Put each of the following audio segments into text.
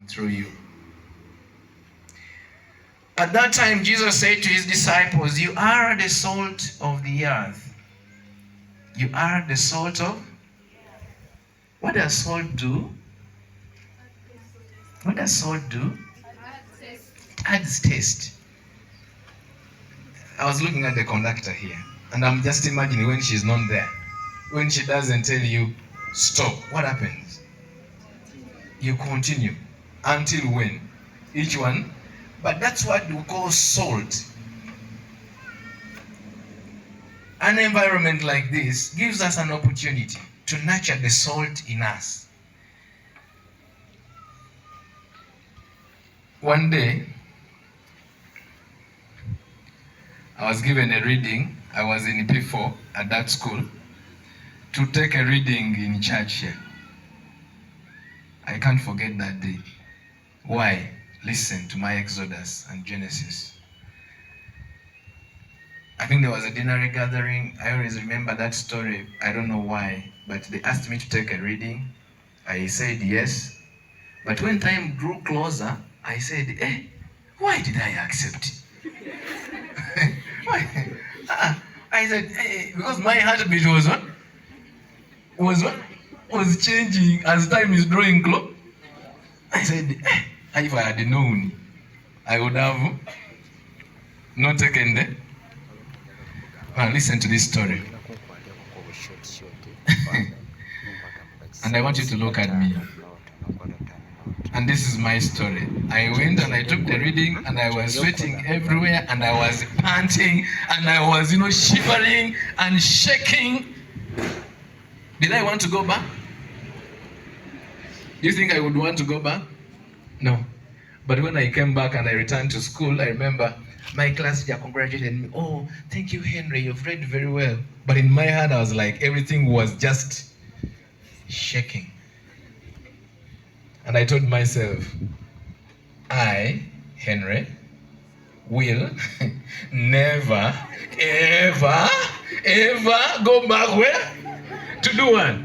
through you. At that time, Jesus said to his disciples, you are the salt of the earth. You are the salt of... What does salt do? What does salt do? Adds taste. I was looking at the conductor here, and I'm just imagining when she's not there. When she doesn't tell you, stop, what happens? You continue. Until when? Each one. But that's what we call salt. An environment like this gives us an opportunity to nurture the salt in us. One day, I was given a reading. I was in P4 at that school to take a reading in church here. I can't forget that day. Why? Listen to my Exodus and Genesis. I think there was a dinner gathering. I always remember that story. I don't know why, but they asked me to take a reading. I said yes. But when time grew closer, I said, why did I accept? Why? I said, because my heartbeat was what? Was changing as time is drawing close. I said, if I had known, I would have not taken the... Now listen to this story. And I want you to look at me. And this is my story. I went and I took the reading, and I was sweating everywhere, and I was panting, and I was, shivering and shaking. Did I want to go back? Do you think I would want to go back? No. But when I came back and I returned to school, I remember my class teacher congratulated me. Oh, thank you, Henry. You've read very well. But in my heart, I was like, everything was just shaking. And I told myself, I, Henry, will never, ever, ever go back where? To do what?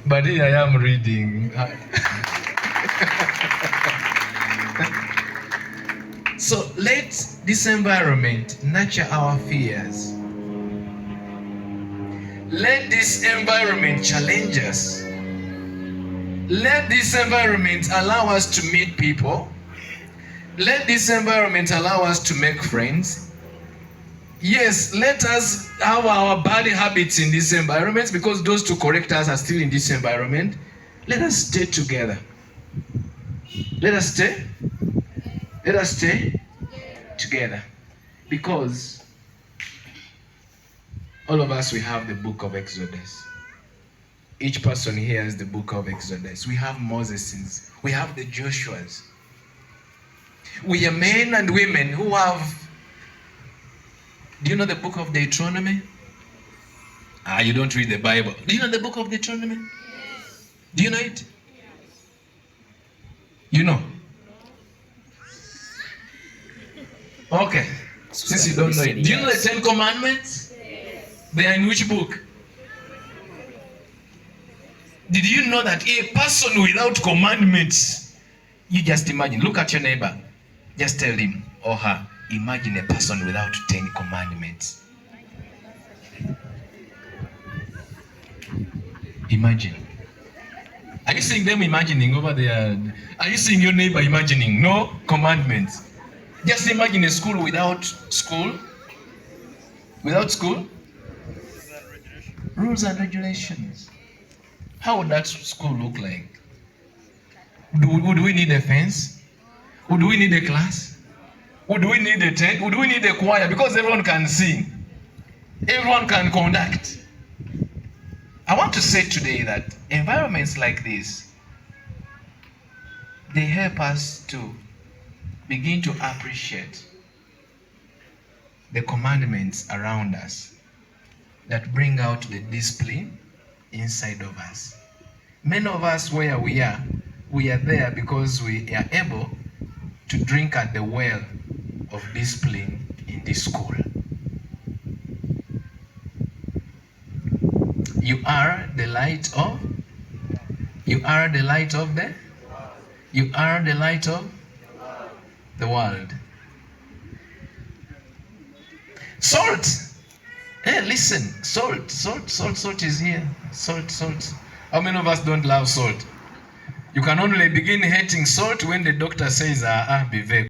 But here I am reading. So let this environment nurture our fears. Let this environment challenge us. Let this environment allow us to meet people. Let this environment allow us to make friends. Yes, let us have our bad habits in this environment, because those to correct us are still in this environment. Let us stay together. Let us stay. Let us stay together. Because all of us, we have the book of Exodus. Each person here has the book of Exodus. We have Moses. We have the Joshuas. We are men and women who have... Do you know the book of Deuteronomy? You don't read the Bible. Do you know the book of Deuteronomy? Yes. Do you know it? You know? Okay. Since you don't know it. Do you know the 10 Commandments? Yes. They are in which book? Did you know that a person without commandments, you just imagine, look at your neighbor, just tell him or her, imagine a person without 10 commandments. Imagine. Are you seeing them imagining over there? Are you seeing your neighbor imagining? No commandments. Just imagine a school without school. Without school? Rules and regulations. How would that school look like? Would we need a fence? Would we need a class? Would we need a tent? Would we need a choir? Because everyone can sing. Everyone can conduct. I want to say today that environments like this, they help us to begin to appreciate the commandments around us that bring out the discipline inside of us. Many of us, where we are there because we are able to drink at the well of discipline in this school. You are the light of the You are the light of the world. Salt. Hey, listen. Salt is here. Salt. How many of us don't love salt? You can only begin hating salt when the doctor says, be very